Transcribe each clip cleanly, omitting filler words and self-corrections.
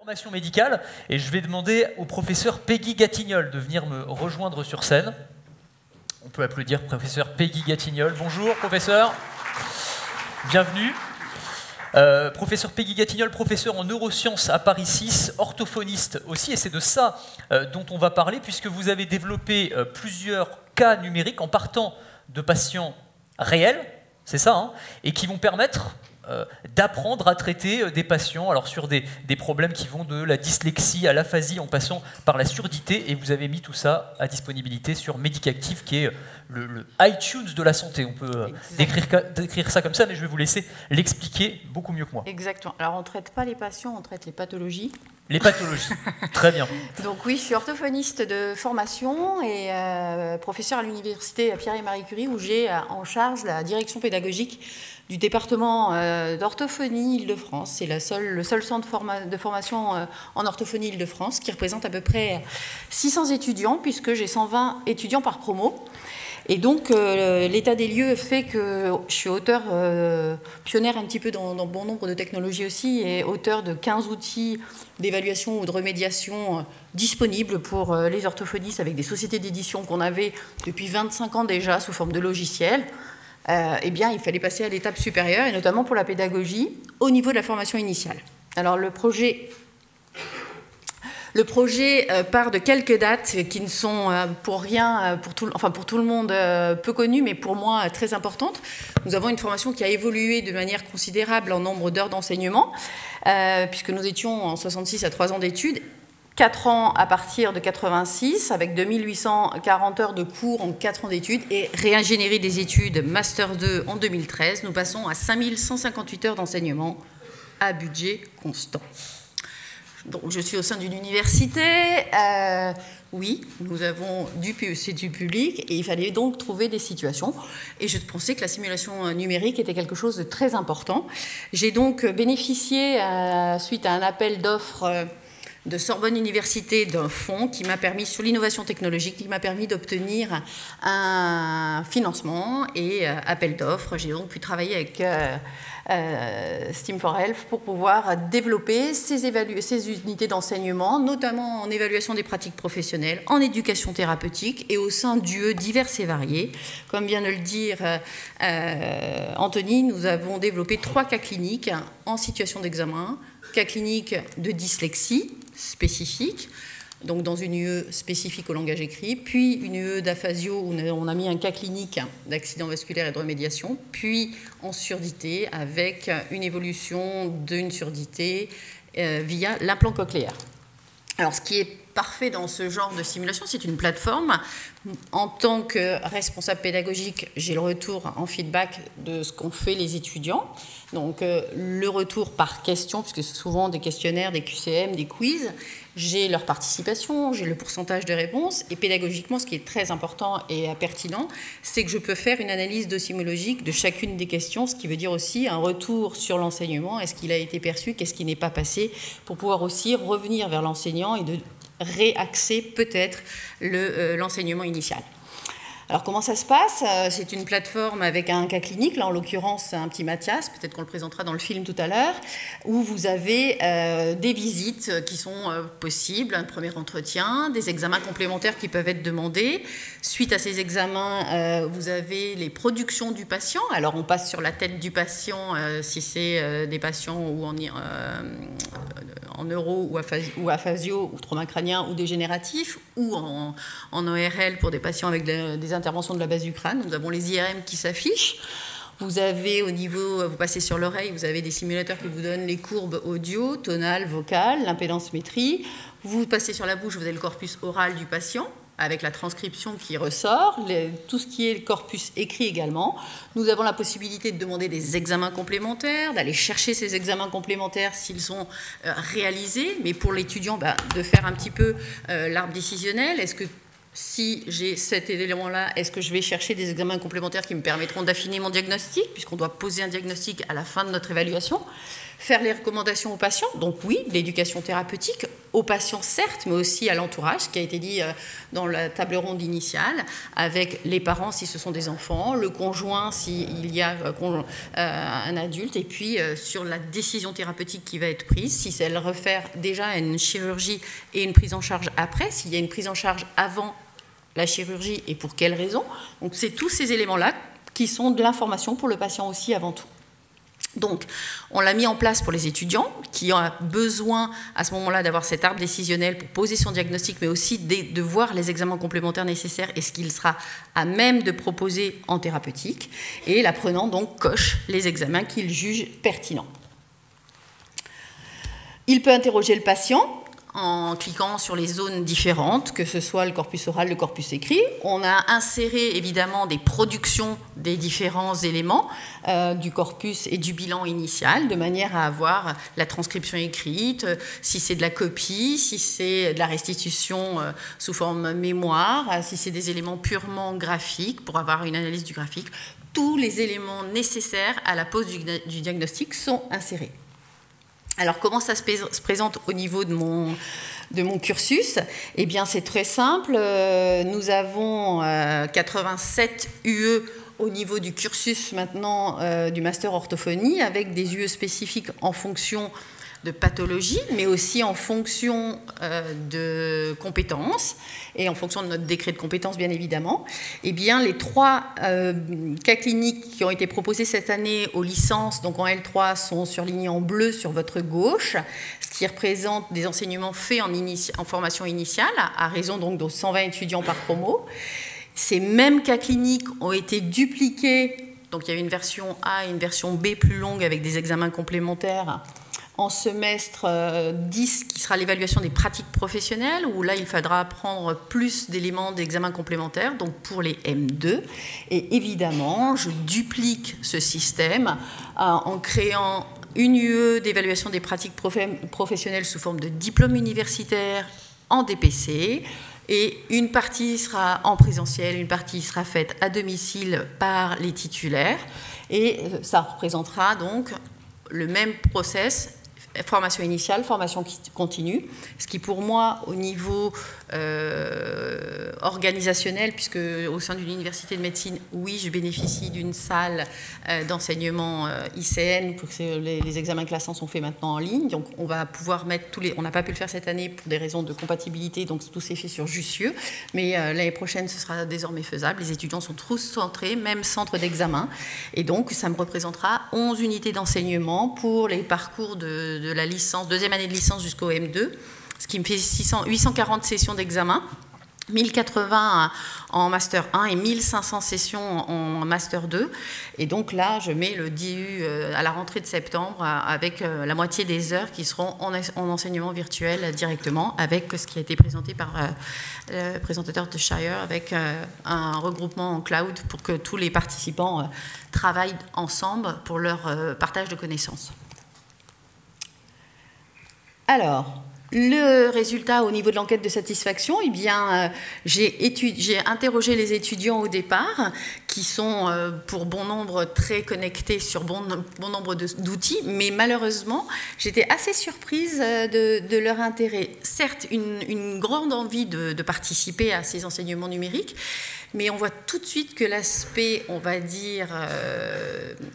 Formation médicale, et je vais demander au professeur Peggy Gatignol de venir me rejoindre sur scène. On peut applaudir professeur Peggy Gatignol. Bonjour professeur, bienvenue. Professeur Peggy Gatignol, professeur en neurosciences à Paris 6, orthophoniste aussi, et c'est de ça dont on va parler, puisque vous avez développé plusieurs cas numériques en partant de patients réels, c'est ça, hein, et qui vont permettre d'apprendre à traiter des patients alors sur des problèmes qui vont de la dyslexie à l'aphasie en passant par la surdité, et vous avez mis tout ça à disponibilité sur Medicactive, qui est le iTunes de la santé. On peut décrire ça comme ça, mais je vais vous laisser l'expliquer beaucoup mieux que moi. Exactement. Alors on ne traite pas les patients, on traite les pathologies. Les pathologies, très bien. Donc oui, je suis orthophoniste de formation et professeur à l'université Pierre et Marie Curie, où j'ai en charge la direction pédagogique du département d'orthophonie Île-de-France. C'est le seul centre de formation en orthophonie Île-de-France qui représente à peu près 600 étudiants, puisque j'ai 120 étudiants par promo. Et donc, l'état des lieux fait que je suis auteur, pionnière un petit peu dans bon nombre de technologies aussi, et auteur de 15 outils d'évaluation ou de remédiation disponibles pour les orthophonistes, avec des sociétés d'édition qu'on avait depuis 25 ans déjà sous forme de logiciels. Eh bien, il fallait passer à l'étape supérieure, et notamment pour la pédagogie, au niveau de la formation initiale. Alors, le projet part de quelques dates qui ne sont pour tout le monde peu connues, mais pour moi très importantes. Nous avons une formation qui a évolué de manière considérable en nombre d'heures d'enseignement, puisque nous étions en 66 à 3 ans d'études, 4 ans à partir de 86, avec 2840 heures de cours en 4 ans d'études, et réingénierie des études Master 2 en 2013. Nous passons à 5158 heures d'enseignement à budget constant. Donc, je suis au sein d'une université, oui, nous avons c'est du public, et il fallait donc trouver des situations. Et je pensais que la simulation numérique était quelque chose de très important. J'ai donc bénéficié, suite à un appel d'offres de Sorbonne Université, d'un fonds qui m'a permis, sur l'innovation technologique, qui m'a permis d'obtenir un financement et appel d'offres. J'ai donc pu travailler avec Steam4Health pour pouvoir développer ces unités d'enseignement, notamment en évaluation des pratiques professionnelles, en éducation thérapeutique et au sein d'UE divers et variés. Comme vient de le dire Anthony, nous avons développé 3 cas cliniques en situation d'examen. Cas clinique de dyslexie spécifique, donc dans une UE spécifique au langage écrit, puis une UE d'aphasio où on a mis un cas clinique d'accident vasculaire et de remédiation, puis en surdité avec une évolution d'une surdité via l'implant cochléaire. Alors, ce qui est parfait dans ce genre de simulation, c'est une plateforme. En tant que responsable pédagogique, j'ai le retour en feedback de ce qu'ont fait les étudiants. Donc, le retour par question, puisque c'est souvent des questionnaires, des QCM, des quiz. J'ai leur participation, j'ai le pourcentage de réponses. Et pédagogiquement, ce qui est très important et pertinent, c'est que je peux faire une analyse docimologique de chacune des questions, ce qui veut dire aussi un retour sur l'enseignement. Est-ce qu'il a été perçu, qu'est-ce qui n'est pas passé, pour pouvoir aussi revenir vers l'enseignant et de réaxer peut-être l'enseignement initial. Alors, comment ça se passe? C'est une plateforme avec un cas clinique, là en l'occurrence un petit Mathias, peut-être qu'on le présentera dans le film tout à l'heure, où vous avez des visites qui sont possibles, un premier entretien, des examens complémentaires qui peuvent être demandés. Suite à ces examens, vous avez les productions du patient. Alors, on passe sur la tête du patient si c'est des patients ou en neuro ou aphasio ou trauma crânien ou dégénératif, ou en ORL pour des patients avec des interventions de la base du crâne. Nous avons les IRM qui s'affichent. Vous avez au niveau, vous passez sur l'oreille, vous avez des simulateurs qui vous donnent les courbes audio, tonales, vocales, l'impédance-métrie. Vous passez sur la bouche, vous avez le corpus oral du patient, avec la transcription qui ressort, tout ce qui est le corpus écrit également. Nous avons la possibilité de demander des examens complémentaires, d'aller chercher ces examens complémentaires s'ils sont réalisés, mais pour l'étudiant, de faire un petit peu l'arbre décisionnel. Est-ce que si j'ai cet élément-là, est-ce que je vais chercher des examens complémentaires qui me permettront d'affiner mon diagnostic, puisqu'on doit poser un diagnostic à la fin de notre évaluation? Faire les recommandations aux patients, donc oui, l'éducation thérapeutique, aux patients certes, mais aussi à l'entourage, ce qui a été dit dans la table ronde initiale, avec les parents si ce sont des enfants, le conjoint s'il y a un adulte, et puis sur la décision thérapeutique qui va être prise, si c'est elle refaire déjà une chirurgie et une prise en charge après, s'il y a une prise en charge avant la chirurgie et pour quelles raisons. Donc c'est tous ces éléments-là qui sont de l'information pour le patient aussi avant tout. Donc, on l'a mis en place pour les étudiants qui ont besoin à ce moment-là d'avoir cet arbre décisionnel pour poser son diagnostic, mais aussi de voir les examens complémentaires nécessaires et ce qu'il sera à même de proposer en thérapeutique. Et l'apprenant donc coche les examens qu'il juge pertinents. Il peut interroger le patient en cliquant sur les zones différentes, que ce soit le corpus oral, le corpus écrit. On a inséré évidemment des productions des différents éléments du corpus et du bilan initial, de manière à avoir la transcription écrite, si c'est de la copie, si c'est de la restitution sous forme mémoire, si c'est des éléments purement graphiques, pour avoir une analyse du graphique. Tous les éléments nécessaires à la pose du diagnostic sont insérés. Alors, comment ça se présente au niveau de mon cursus? Eh bien, c'est très simple. Nous avons 87 UE au niveau du cursus maintenant du master orthophonie, avec des UE spécifiques en fonction de pathologie, mais aussi en fonction de compétences et en fonction de notre décret de compétences, bien évidemment. Eh bien, les 3 cas cliniques qui ont été proposés cette année aux licences, donc en L3, sont surlignés en bleu sur votre gauche, ce qui représente des enseignements faits en formation initiale, à raison donc de 120 étudiants par promo. Ces mêmes cas cliniques ont été dupliqués, donc il y avait une version A et une version B plus longue avec des examens complémentaires en semestre 10, qui sera l'évaluation des pratiques professionnelles, où là, il faudra prendre plus d'éléments d'examen complémentaires, donc pour les M2. Et évidemment, je duplique ce système en créant une UE d'évaluation des pratiques professionnelles sous forme de diplôme universitaire en DPC, et une partie sera en présentiel, une partie sera faite à domicile par les titulaires, et ça représentera donc le même process, formation initiale, formation continue, ce qui pour moi, au niveau organisationnel, puisque au sein d'une université de médecine, oui, je bénéficie d'une salle d'enseignement ICN, pour que les examens classants sont faits maintenant en ligne, donc on va pouvoir mettre on n'a pas pu le faire cette année pour des raisons de compatibilité, donc tout s'est fait sur Jussieu, mais l'année prochaine, ce sera désormais faisable. Les étudiants sont tous centrés, même centre d'examen, et donc ça me représentera 11 unités d'enseignement pour les parcours de la licence, deuxième année de licence jusqu'au M2, ce qui me fait 840 sessions d'examen, 1080 en Master 1 et 1500 sessions en Master 2. Et donc là, je mets le DU à la rentrée de septembre avec la moitié des heures qui seront en enseignement virtuel directement, avec ce qui a été présenté par le présentateur de Shire, avec un regroupement en cloud pour que tous les participants travaillent ensemble pour leur partage de connaissances. Alors, le résultat au niveau de l'enquête de satisfaction, eh bien, j'ai interrogé les étudiants au départ, qui sont pour bon nombre très connectés sur bon nombre d'outils, mais malheureusement, j'étais assez surprise de leur intérêt. Certes, une grande envie de participer à ces enseignements numériques, mais on voit tout de suite que l'aspect, on va dire,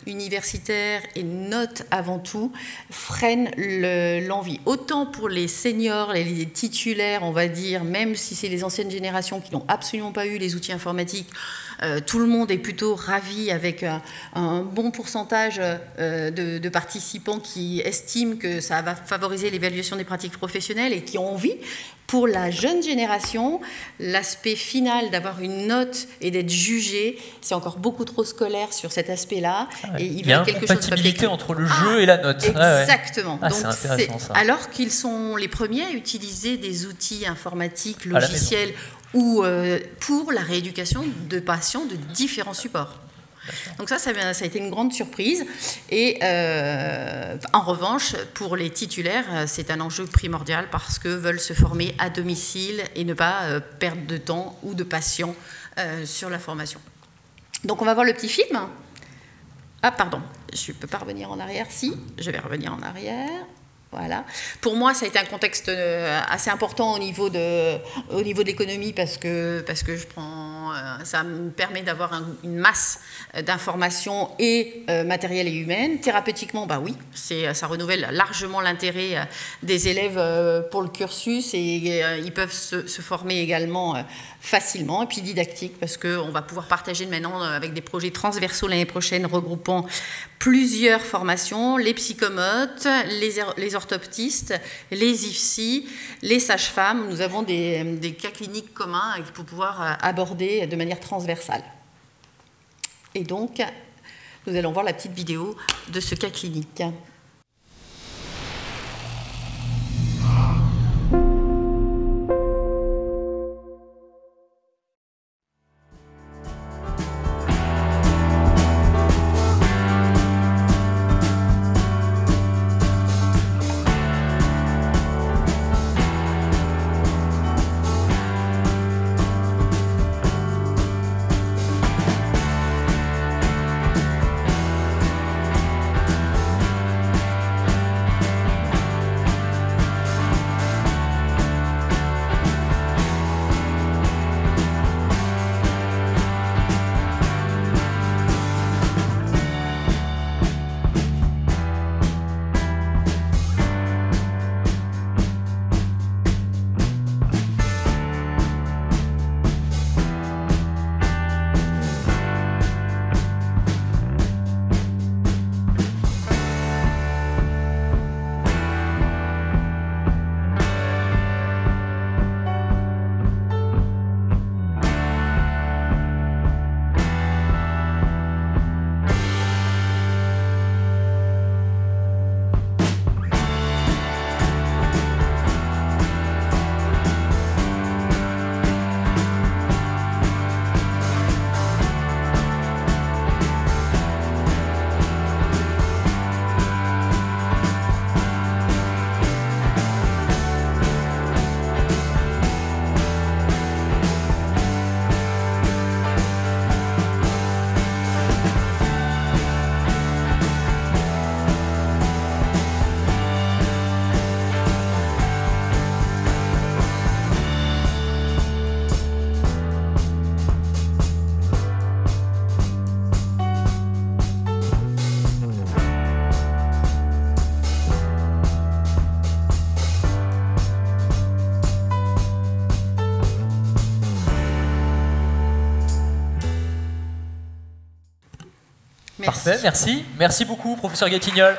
universitaire et note avant tout, freine l'envie. Autant pour les seniors, les titulaires, on va dire, même si c'est les anciennes générations qui n'ont absolument pas eu les outils informatiques, tout le monde est plutôt ravi, avec un bon pourcentage de participants qui estiment que ça va favoriser l'évaluation des pratiques professionnelles et qui ont envie. Pour la jeune génération, l'aspect final d'avoir une note et d'être jugé, c'est encore beaucoup trop scolaire sur cet aspect-là. Et il y a une compatibilité entre le jeu et la note. Exactement. Ah, c'est intéressant, ça. Alors qu'ils sont les premiers à utiliser des outils informatiques, logiciels, ou pour la rééducation de patients de différents supports. Donc ça a été une grande surprise. Et en revanche, pour les titulaires, c'est un enjeu primordial parce que veulent se former à domicile et ne pas perdre de temps ou de patients sur la formation. Donc on va voir le petit film. Ah pardon, je ne peux pas revenir en arrière. Si, je vais revenir en arrière. Voilà. Pour moi, ça a été un contexte assez important au niveau de l'économie parce que ça me permet d'avoir une masse d'informations et matérielles et humaines. Thérapeutiquement, bah oui, ça renouvelle largement l'intérêt des élèves pour le cursus et ils peuvent se former également facilement. Et puis didactique parce qu'on va pouvoir partager maintenant avec des projets transversaux l'année prochaine regroupant plusieurs formations, les psychomotes, les orthoptistes, les IFSI, les sages-femmes. Nous avons des cas cliniques communs pour pouvoir aborder de manière transversale. Et donc, nous allons voir la petite vidéo de ce cas clinique. Parfait, merci. Merci beaucoup, professeur Gatignol.